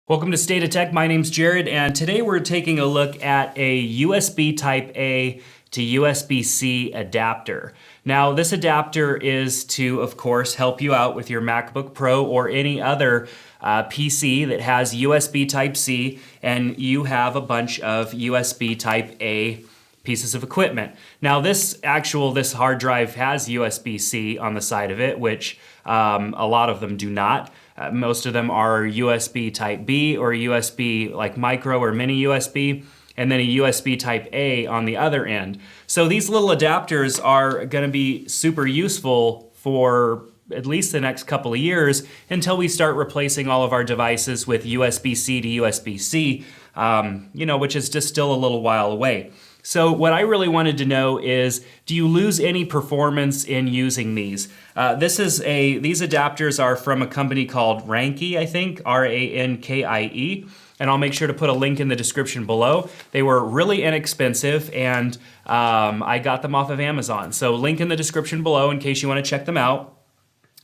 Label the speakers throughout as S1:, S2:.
S1: Welcome to State of Tech. My name's Jared, and today we're taking a look at a USB Type A to USB-C adapter. Now, this adapter is to, of course, help you out with your MacBook Pro or any other PC that has USB Type-C, and you have a bunch of USB Type A pieces of equipment. Now, this hard drive has USB-C on the side of it, which a lot of them do not. Most of them are USB Type B or USB like micro or mini USB, and then a USB Type A on the other end. So these little adapters are going to be super useful for at least the next couple of years until we start replacing all of our devices with USB-C to USB-C, which is just still a little while away. So what I really wanted to know is, do you lose any performance in using these? These adapters are from a company called Rankie, I think, R-A-N-K-I-E, and I'll make sure to put a link in the description below. They were really inexpensive, and I got them off of Amazon. So link in the description below in case you want to check them out.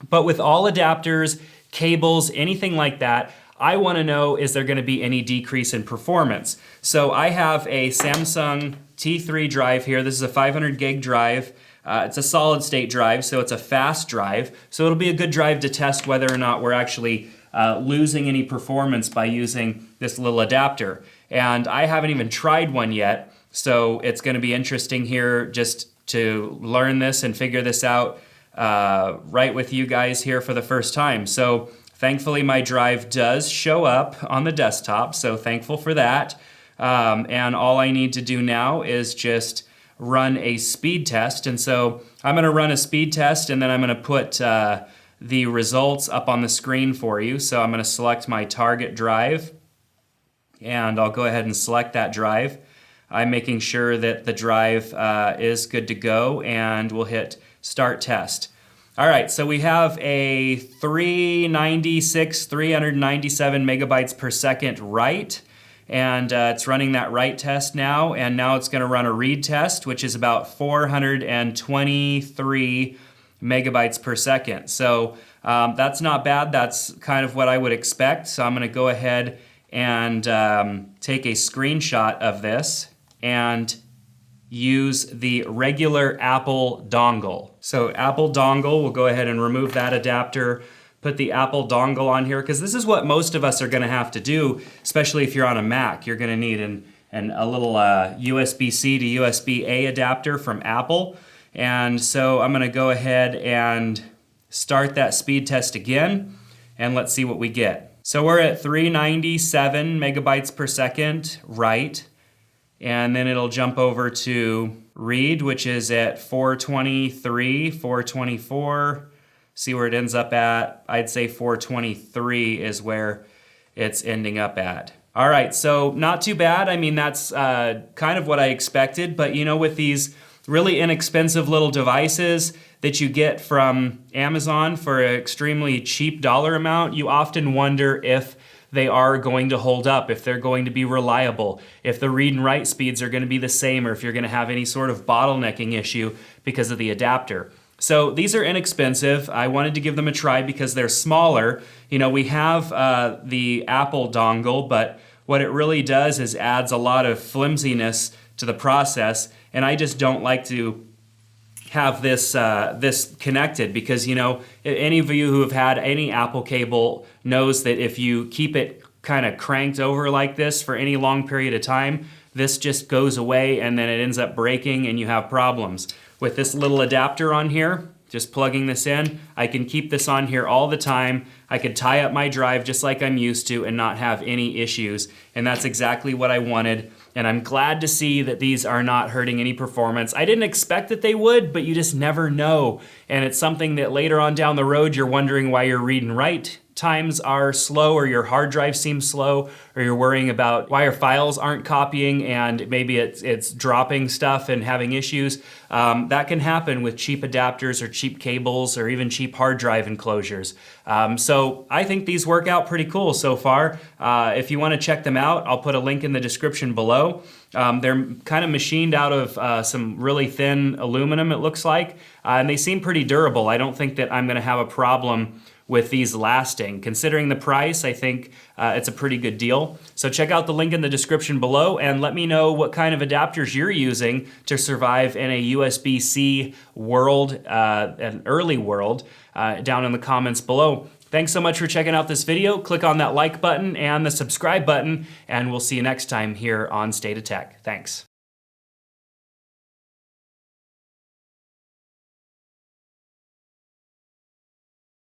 S1: But with all adapters, cables, anything like that, I want to know, is there going to be any decrease in performance? So I have a Samsung T3 drive here. This is a 500 gig drive. It's a solid state drive, so it's a fast drive. So it'll be a good drive to test whether or not we're actually losing any performance by using this little adapter. And I haven't even tried one yet, so it's going to be interesting here just to learn this and figure this out right with you guys here for the first time. So thankfully, my drive does show up on the desktop, so thankful for that. And all I need to do now is just run a speed test. And so I'm going to run a speed test, and then I'm going to put the results up on the screen for you. So I'm going to select my target drive, and I'll go ahead and select that drive. I'm making sure that the drive is good to go, and we'll hit Start Test. All right, so we have a 397 megabytes per second write, and it's running that write test now, and now it's going to run a read test, which is about 423 megabytes per second. So that's not bad. That's kind of what I would expect. So I'm going to go ahead and take a screenshot of this and use the regular Apple dongle. So Apple dongle, we'll go ahead and remove that adapter, put the Apple dongle on here, because this is what most of us are going to have to do, especially if you're on a Mac. You're going to need a little USB-C to USB-A adapter from Apple. And so I'm going to go ahead and start that speed test again, and let's see what we get. So we're at 397 megabytes per second write, and then it'll jump over to read, which is at 423, 424. See where it ends up at. I'd say 423 is where it's ending up at. All right, so not too bad. I mean, that's kind of what I expected, but with these really inexpensive little devices that you get from Amazon for an extremely cheap dollar amount, you often wonder if they are going to hold up, if they're going to be reliable, if the read and write speeds are going to be the same, or if you're going to have any sort of bottlenecking issue because of the adapter. So these are inexpensive. I wanted to give them a try because they're smaller. We have the Apple dongle, but what it really does is adds a lot of flimsiness to the process, and I just don't like to have this connected because, any of you who have had any Apple cable knows that if you keep it kind of cranked over like this for any long period of time, this just goes away and then it ends up breaking and you have problems. With this little adapter on here, just plugging this in, I can keep this on here all the time. I could tie up my drive just like I'm used to and not have any issues, and that's exactly what I wanted. And I'm glad to see that these are not hurting any performance. I didn't expect that they would, but you just never know. And it's something that later on down the road, you're wondering why your read and write times are slow, or your hard drive seems slow, or you're worrying about why your files aren't copying and maybe it's dropping stuff and having issues. That can happen with cheap adapters or cheap cables or even cheap hard drive enclosures. So I think these work out pretty cool so far. If you want to check them out, I'll put a link in the description below. They're kind of machined out of some really thin aluminum, it looks like, and they seem pretty durable. I don't think that I'm going to have a problem with these lasting. Considering the price, I think it's a pretty good deal. So check out the link in the description below and let me know what kind of adapters you're using to survive in a USB-C world, an early world, down in the comments below. Thanks so much for checking out this video. Click on that like button and the subscribe button, and we'll see you next time here on State of Tech. Thanks.